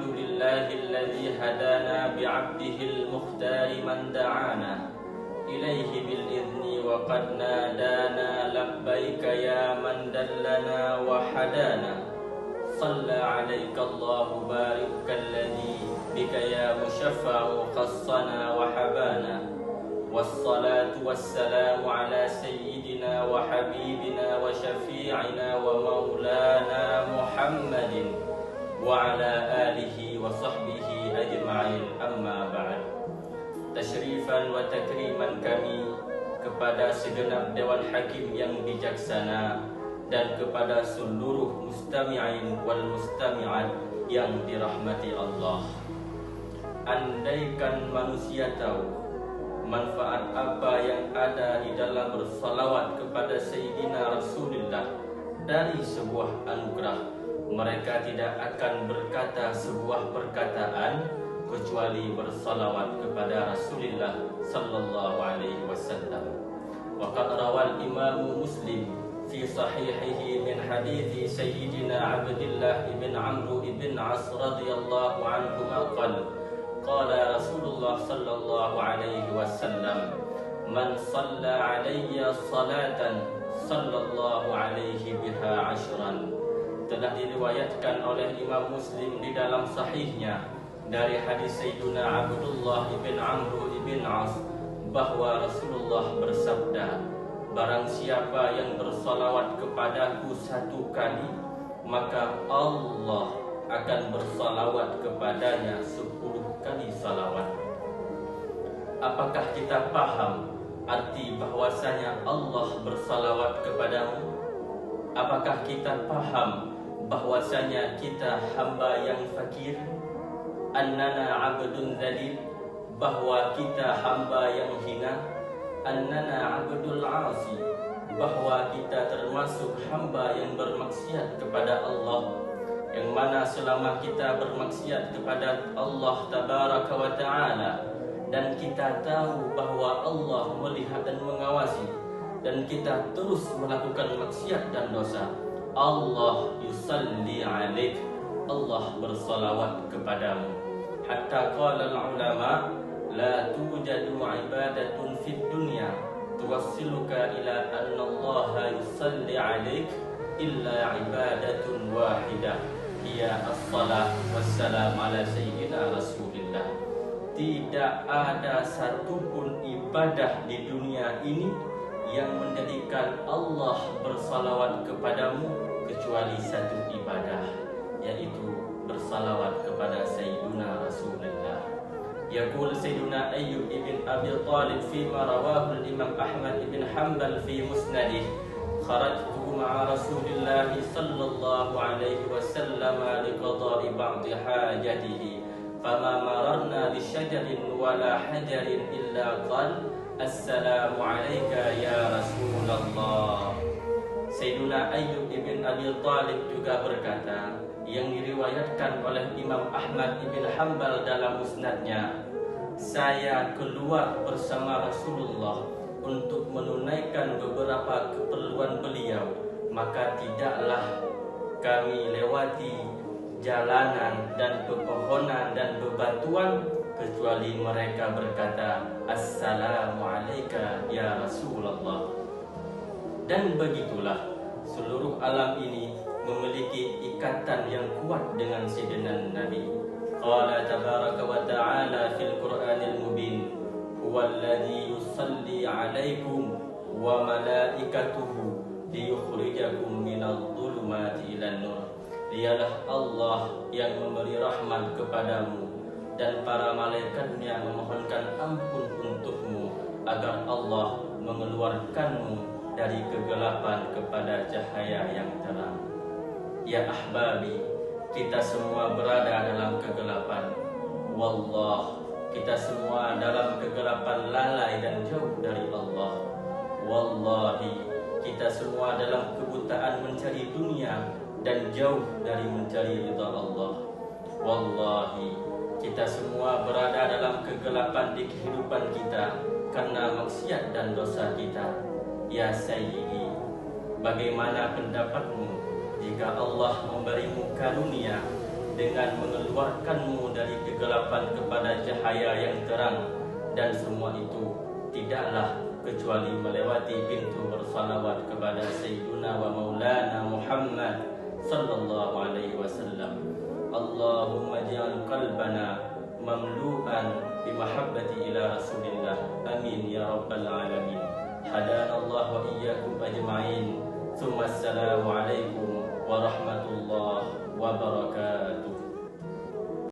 alhamdulillahilladzi hadana bi'abdihil mukhtari man da'ana ilaihi bil idzni wa qad nadana labbaika ya man dallana wa hadana salla alaika Allahu barikalladzi bika ya musyaffa'u khassana wa habana wassalatu wassalamu ala sayyidina wa habibina wa syafi'ina wa maulana Muhammadin wa ala alihi wa sahbihi ajma'in, amma ba'd. Tasyrifan wa takriman kami kepada segenap Dewan Hakim yang bijaksana dan kepada seluruh mustami'in wal mustami'at yang dirahmati Allah. Andaikan manusia tahu manfaat apa yang ada di dalam bersalawat kepada Sayyidina Rasulullah dari sebuah anugerah, mereka tidak akan berkata sebuah perkataan kecuali bersalawat kepada Rasulullah sallallahu alaihi wasallam. Wa qad rawal Imam Muslim fi sahihihi min hadithi Sayyidina Abdullah ibn Amr ibn As radhiyallahu anhu qala qala Rasulullah sallallahu alaihi wasallam man shalla alayya salatan sallallahu alaihi biha ashran. Telah diriwayatkan oleh Imam Muslim di dalam sahihnya dari hadis Sayyidina Abdullah ibn Amr ibn As bahwa Rasulullah bersabda, barang siapa yang bersalawat kepadaku satu kali, maka Allah akan bersalawat kepadanya 10 kali salawat. Apakah kita paham arti bahwasanya Allah bersalawat kepadamu? Apakah kita paham bahwasanya kita hamba yang fakir? Annana abdun dzalil, bahwa kita hamba yang hina. Annana abdul asi, bahwa kita termasuk hamba yang bermaksiat kepada Allah, yang mana selama kita bermaksiat kepada Allah tabaraka wa ta'ala dan kita tahu bahwa Allah melihat dan mengawasi dan kita terus melakukan maksiat dan dosa, Allah yusalli alaik, Allah bersalawat kepadamu. Hatta qala al-ulama la tujadu ibadatun fid dunya tuwassiluka ila anna Allah yusalli alaik illa ibadatun wahidah, hiya as-salat wassalam ala sayyidina Rasulillah. Tidak ada satupun ibadah di dunia ini yang menjadikan Allah bersalawat kepadamu kecuali satu ibadah, yaitu bersalawat kepada Sayyidina Rasulullah. Yaqul Sayyidina Ayyub ibn Abi Talib fima rawahu al-Imam Ahmad ibn Hanbal fi musnadih, kharajtu ma'a Rasulillah sallallahu alaihi wasallam liqada'i ba'di hajatihi fama mararna bi syajarin wala hajarin illa qala assalamu alayka ya Rasulullah. Sayyidina Ayyub ibn Abi Talib juga berkata, yang diriwayatkan oleh Imam Ahmad ibn Hanbal dalam musnadnya, saya keluar bersama Rasulullah untuk menunaikan beberapa keperluan beliau, maka tidaklah kami lewati jalanan dan pepohonan dan bebatuan kecuali mereka berkata assalamu alayka ya Rasulullah. Dan begitulah seluruh alam ini memiliki ikatan yang kuat dengan Sayyidina Nabi. Qala tabaraka wa ta'ala fil Qur'anil mubin, huwallazi yusalli 'alaikum wa malaikatuhu liyukhrijakum minadh dhulumati ilan nur. Dialah Allah yang memberi rahmat kepadamu dan para malaikatnya memohonkan ampun untukmu agar Allah mengeluarkanmu dari kegelapan kepada cahaya yang terang. Ya ahbabi, kita semua berada dalam kegelapan. Wallah, kita semua dalam kegelapan lalai dan jauh dari Allah. Wallahi, kita semua dalam kebutaan mencari dunia dan jauh dari mencari ridha Allah. Wallahi, kita semua berada dalam kegelapan di kehidupan kita karena maksiat dan dosa kita. Ya Sayyidi, bagaimana pendapatmu jika Allah memberimu karunia dengan mengeluarkanmu dari kegelapan kepada cahaya yang terang, dan semua itu tidaklah kecuali melewati pintu bersalawat kepada Sayyiduna wa Maulana Muhammad sallallahu alaihi wasallam. Allahumma ja'al qalbana mamlu'an bimahabbati ila Rasulillah. Amin ya rabbal alamin. Hadana Allah wa iyyakum ajma'in. Tsumma assalamu alaikum warahmatullahi wabarakatuh.